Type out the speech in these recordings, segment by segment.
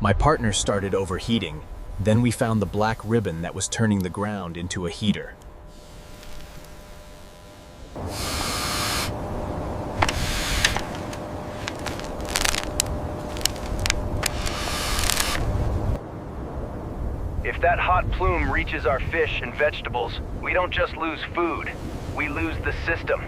My partner started overheating. Then we found the black ribbon that was turning the ground into a heater. If that hot plume reaches our fish and vegetables, we don't just lose food, we lose the system.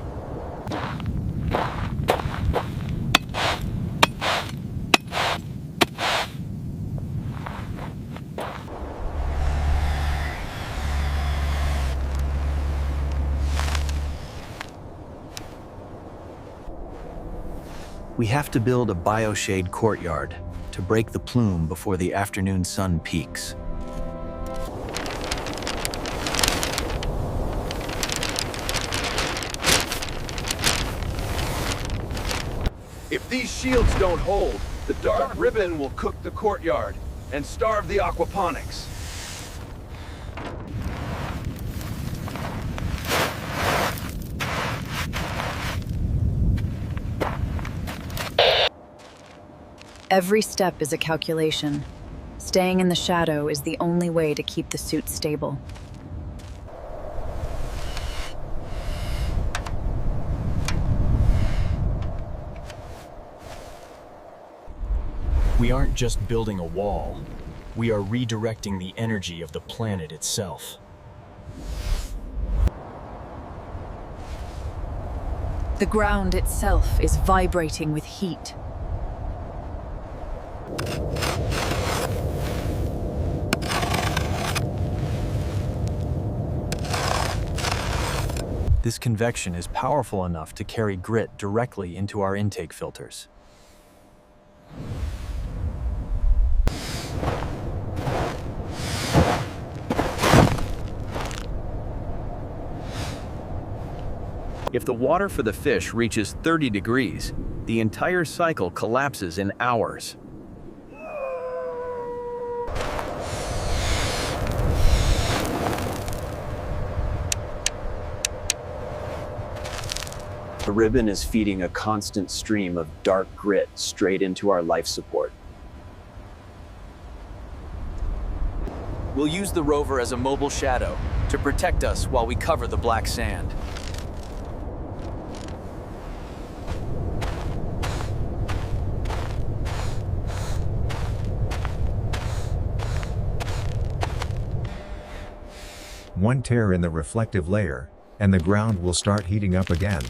We have to build a bioshade courtyard to break the plume before the afternoon sun peaks. If these shields don't hold, the dark ribbon will cook the courtyard and starve the aquaponics. Every step is a calculation. Staying in the shadow is the only way to keep the suit stable. We aren't just building a wall. We are redirecting the energy of the planet itself. The ground itself is vibrating with heat. This convection is powerful enough to carry grit directly into our intake filters. If the water for the fish reaches 30 degrees, the entire cycle collapses in hours. The ribbon is feeding a constant stream of dark grit straight into our life support. We'll use the rover as a mobile shadow to protect us while we cover the black sand. One tear in the reflective layer, and the ground will start heating up again.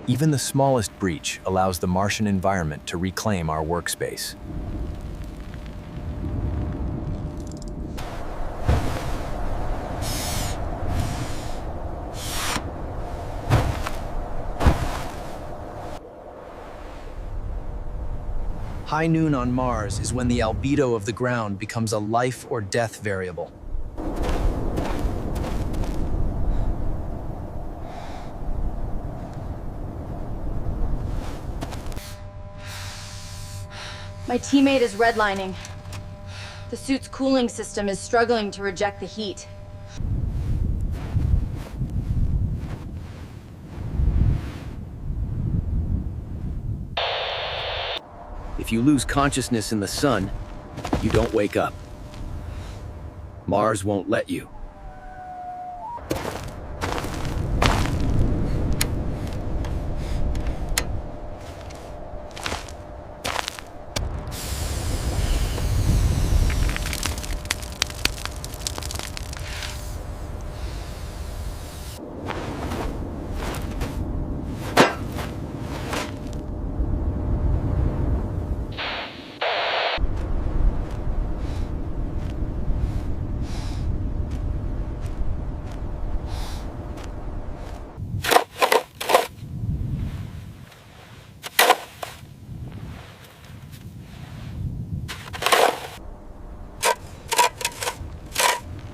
Even the smallest breach allows the Martian environment to reclaim our workspace. High noon on Mars is when the albedo of the ground becomes a life or death variable. My teammate is redlining. The suit's cooling system is struggling to reject the heat. If you lose consciousness in the sun, you don't wake up. Mars won't let you.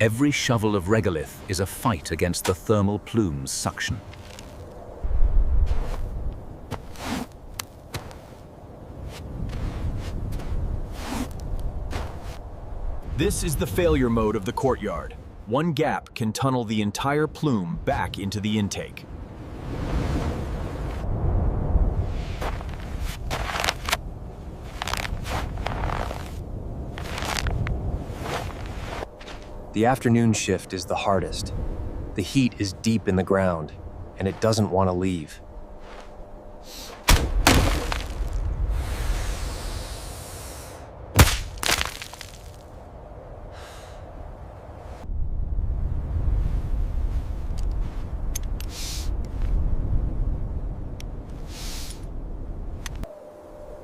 Every shovel of regolith is a fight against the thermal plume's suction. This is the failure mode of the courtyard. One gap can tunnel the entire plume back into the intake. The afternoon shift is the hardest. The heat is deep in the ground, and it doesn't want to leave.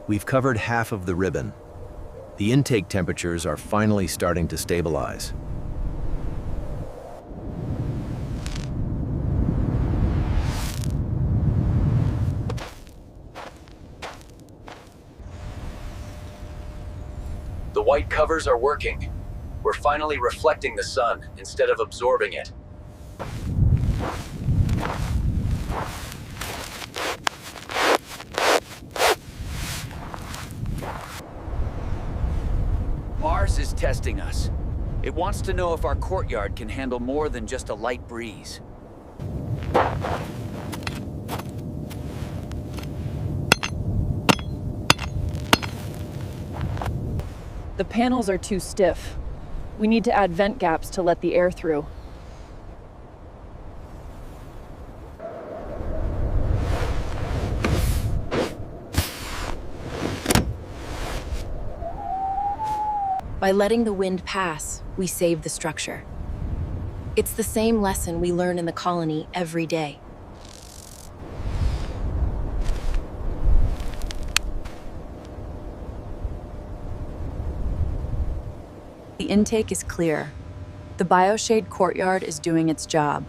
We've covered half of the ribbon. The intake temperatures are finally starting to stabilize. The white covers are working. We're finally reflecting the sun instead of absorbing it. Mars is testing us. It wants to know if our courtyard can handle more than just a light breeze. The panels are too stiff. We need to add vent gaps to let the air through. By letting the wind pass, we save the structure. It's the same lesson we learn in the colony every day. The intake is clear. The bioshade courtyard is doing its job.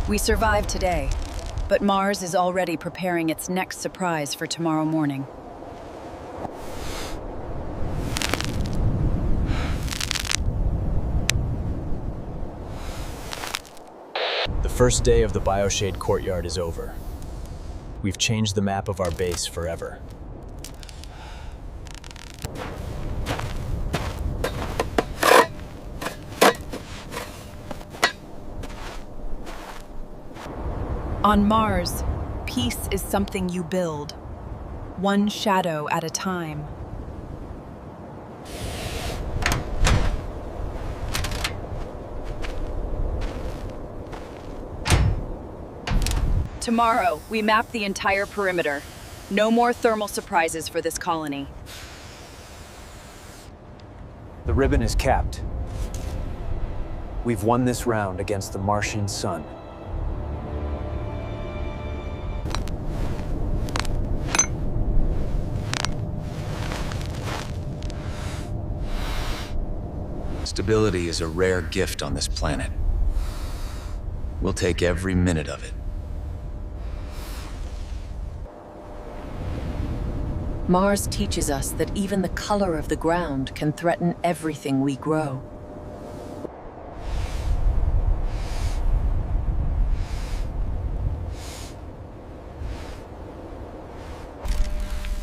We survived today, but Mars is already preparing its next surprise for tomorrow morning. The first day of the bioshade courtyard is over. We've changed the map of our base forever. On Mars, peace is something you build, one shadow at a time. Tomorrow, we map the entire perimeter. No more thermal surprises for this colony. The ribbon is capped. We've won this round against the Martian sun. Stability is a rare gift on this planet. We'll take every minute of it. Mars teaches us that even the color of the ground can threaten everything we grow.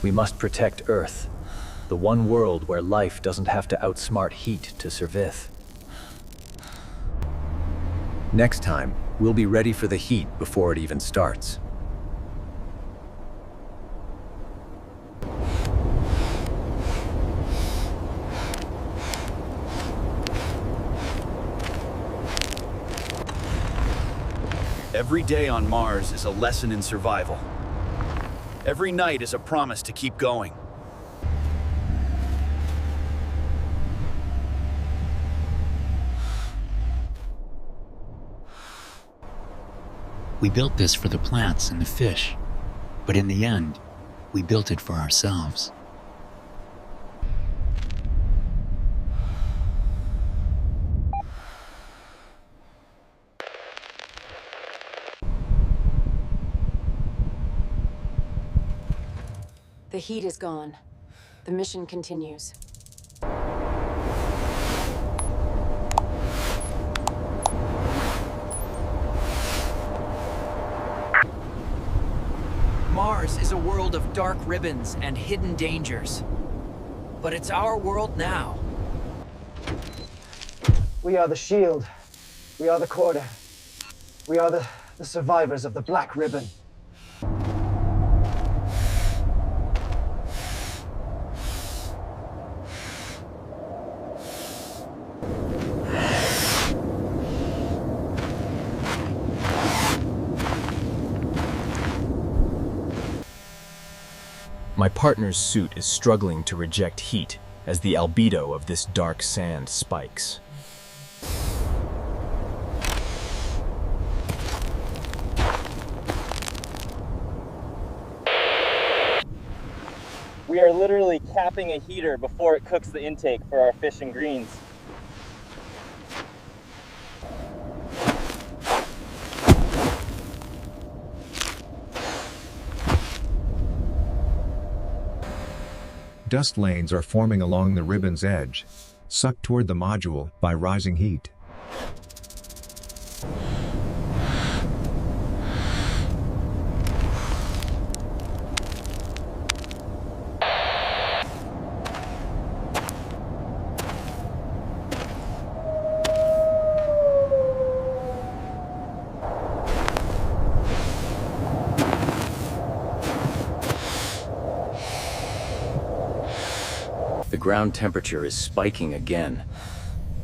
We must protect Earth, the one world where life doesn't have to outsmart heat to survive. Next time, we'll be ready for the heat before it even starts. Every day on Mars is a lesson in survival. Every night is a promise to keep going. We built this for the plants and the fish, but in the end, we built it for ourselves. The heat is gone. The mission continues. Mars is a world of dark ribbons and hidden dangers. But it's our world now. We are the shield. We are the quarter. We are the survivors of the Black Ribbon. My partner's suit is struggling to reject heat as the albedo of this dark sand spikes. We are literally capping a heater before it cooks the intake for our fish and greens. Dust lanes are forming along the ribbon's edge, sucked toward the module by rising heat. The ground temperature is spiking again.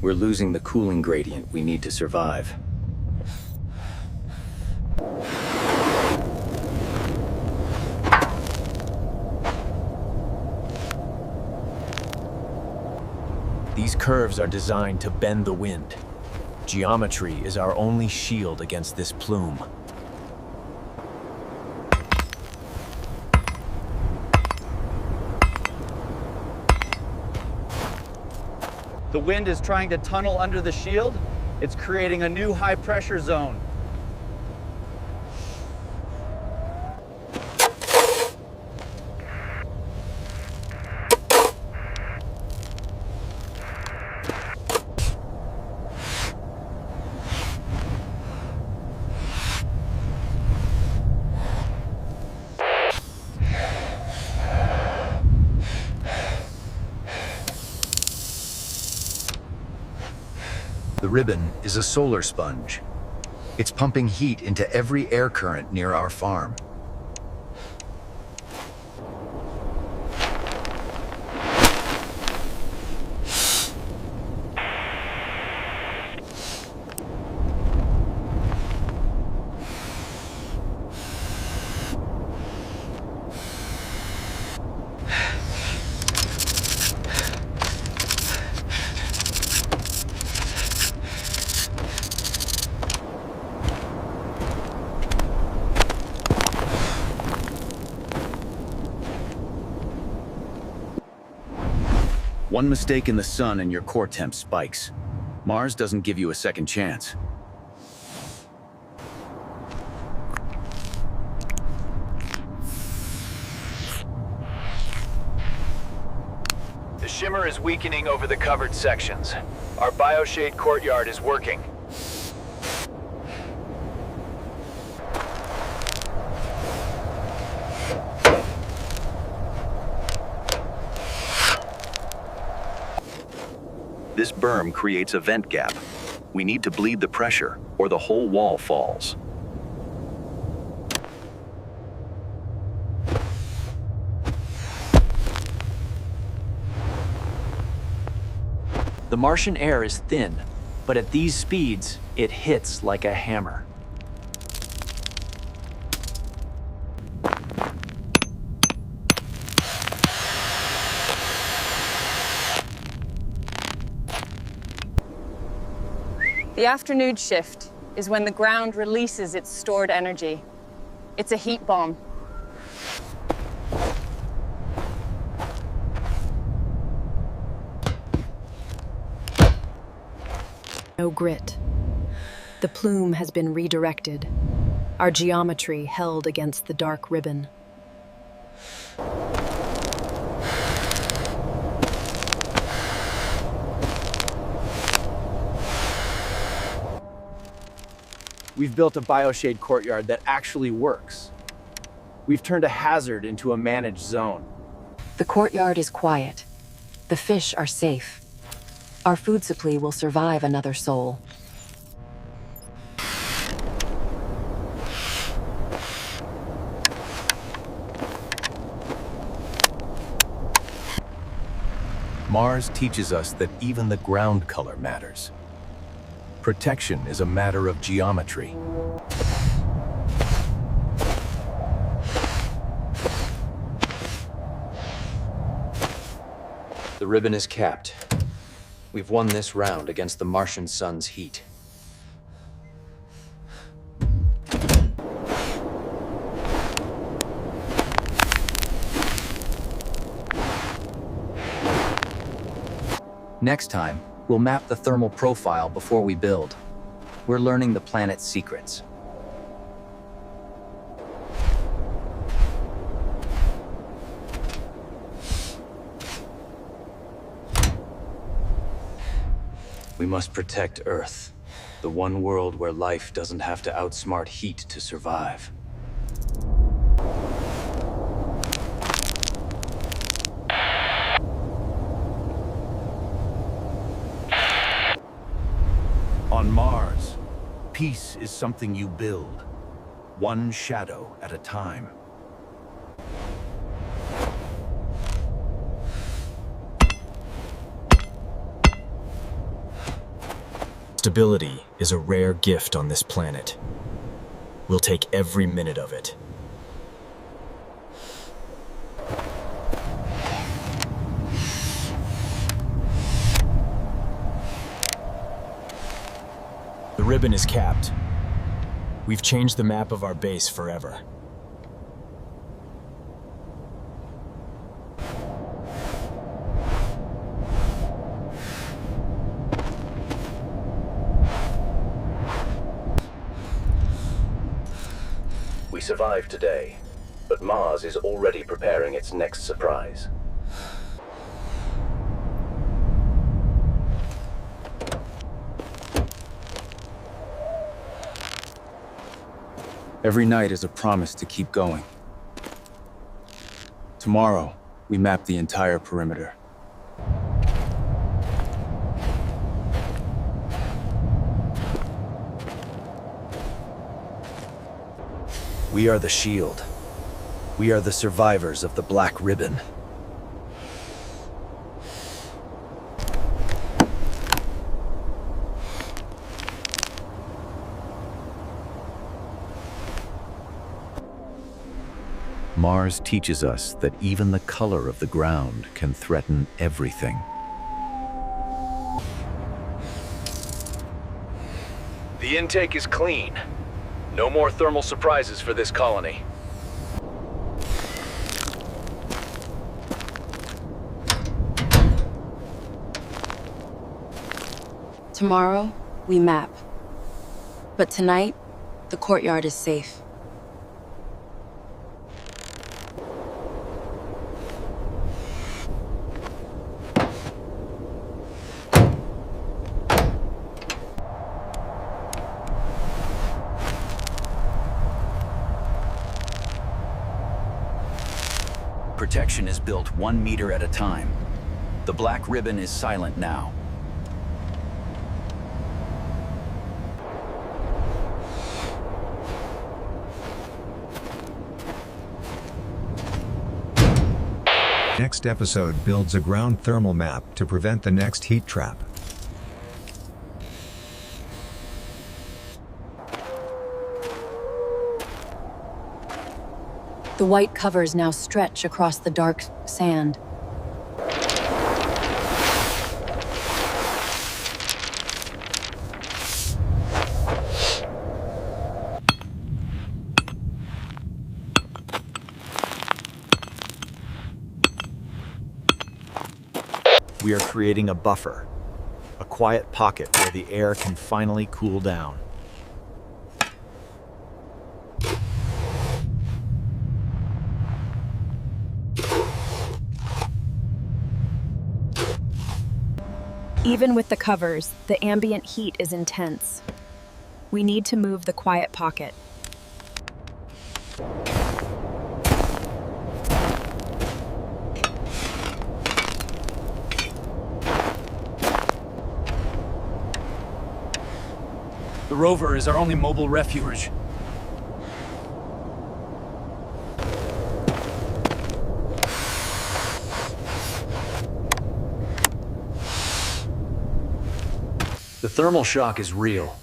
We're losing the cooling gradient we need to survive. These curves are designed to bend the wind. Geometry is our only shield against this plume. The wind is trying to tunnel under the shield. It's creating a new high pressure zone. The ribbon is a solar sponge. It's pumping heat into every air current near our farm. One mistake in the sun and your core temp spikes. Mars doesn't give you a second chance. The shimmer is weakening over the covered sections. Our bioshade courtyard is working. This berm creates a vent gap. We need to bleed the pressure, or the whole wall falls. The Martian air is thin, but at these speeds, it hits like a hammer. The afternoon shift is when the ground releases its stored energy. It's a heat bomb. No grit. The plume has been redirected. Our geometry held against the dark ribbon. We've built a bioshade courtyard that actually works. We've turned a hazard into a managed zone. The courtyard is quiet. The fish are safe. Our food supply will survive another sol. Mars teaches us that even the ground color matters. Protection is a matter of geometry. The ribbon is capped. We've won this round against the Martian sun's heat. Next time, we'll map the thermal profile before we build. We're learning the planet's secrets. We must protect Earth, the one world where life doesn't have to outsmart heat to survive. On Mars, peace is something you build, one shadow at a time. Stability is a rare gift on this planet. We'll take every minute of it. The ribbon is capped. We've changed the map of our base forever. We survived today, but Mars is already preparing its next surprise. Every night is a promise to keep going. Tomorrow, we map the entire perimeter. We are the shield. We are the survivors of the Black Ribbon. Mars teaches us that even the color of the ground can threaten everything. The intake is clean. No more thermal surprises for this colony. Tomorrow, we map. But tonight, the courtyard is safe. Protection is built 1 meter at a time. The Black Ribbon is silent now. Next episode builds a ground thermal map to prevent the next heat trap. The white covers now stretch across the dark sand. We are creating a buffer, a quiet pocket where the air can finally cool down. Even with the covers, the ambient heat is intense. We need to move the quiet pocket. The rover is our only mobile refuge. The thermal shock is real.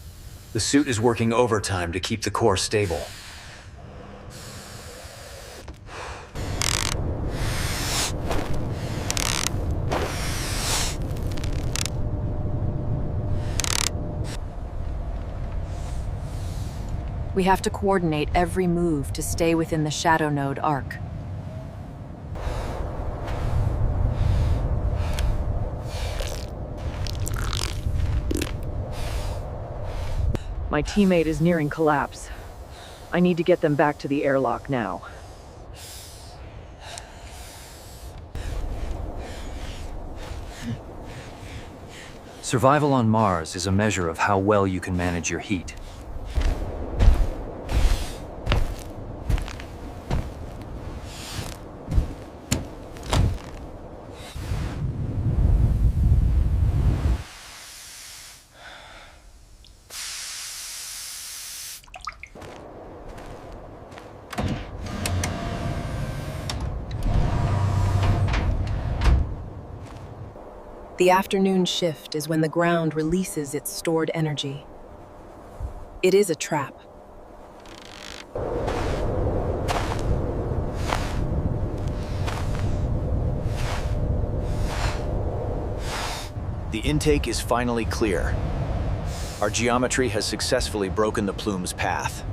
The suit is working overtime to keep the core stable. We have to coordinate every move to stay within the shadow node arc. My teammate is nearing collapse. I need to get them back to the airlock now. Survival on Mars is a measure of how well you can manage your heat. The afternoon shift is when the ground releases its stored energy. It is a trap. The intake is finally clear. Our geometry has successfully broken the plume's path.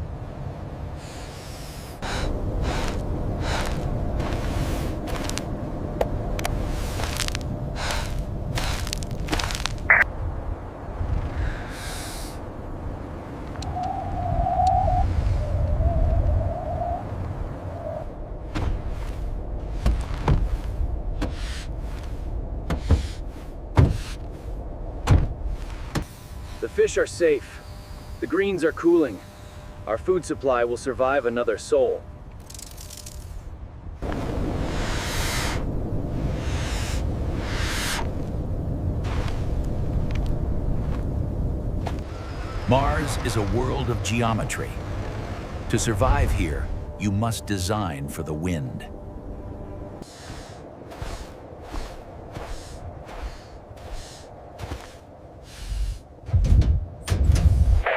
The fish are safe. The greens are cooling. Our food supply will survive another sol. Mars is a world of geometry. To survive here, you must design for the wind.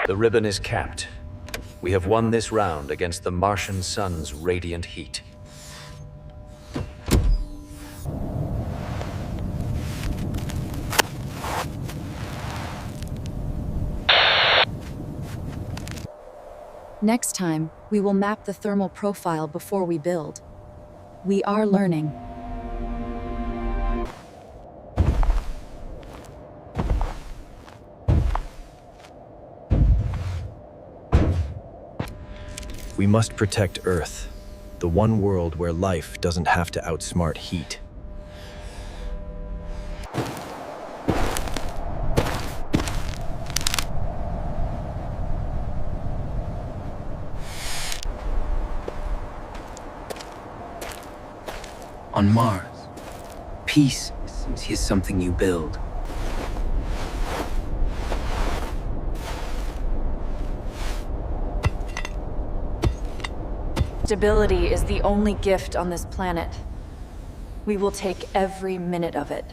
The ribbon is capped. We have won this round against the Martian sun's radiant heat. Next time, we will map the thermal profile before we build. We are learning. We must protect Earth, the one world where life doesn't have to outsmart heat. On Mars, peace is something you build. Stability is the only gift on this planet. We will take every minute of it.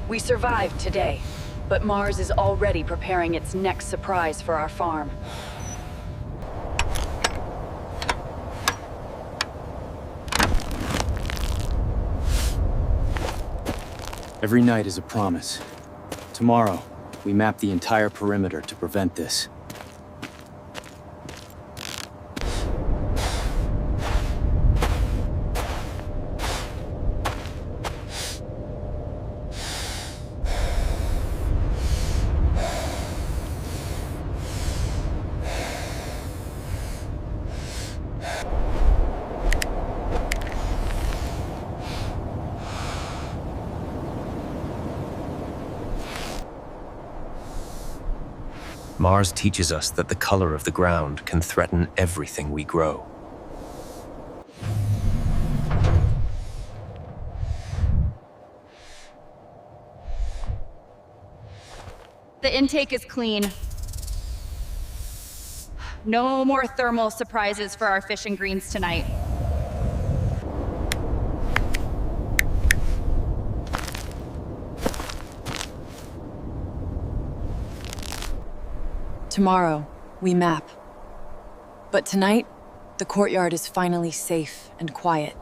We survived today, but Mars is already preparing its next surprise for our farm. Every night is a promise. Tomorrow, we map the entire perimeter to prevent this. Mars teaches us that the color of the ground can threaten everything we grow. The intake is clean. No more thermal surprises for our fish and greens tonight. Tomorrow, we map. But tonight, the courtyard is finally safe and quiet.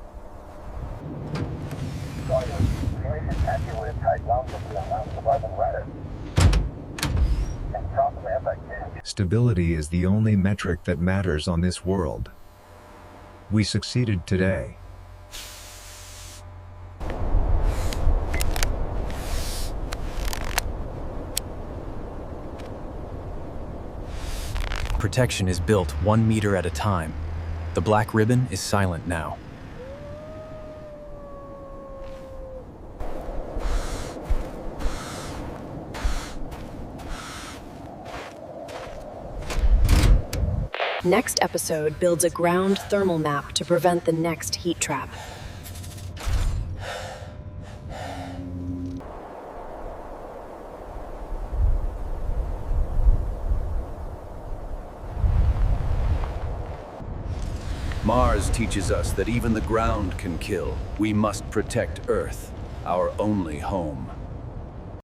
Stability is the only metric that matters on this world. We succeeded today. Protection is built 1 meter at a time. The black ribbon is silent now. Next episode builds a ground thermal map to prevent the next heat trap. Mars teaches us that even the ground can kill. We must protect Earth, our only home.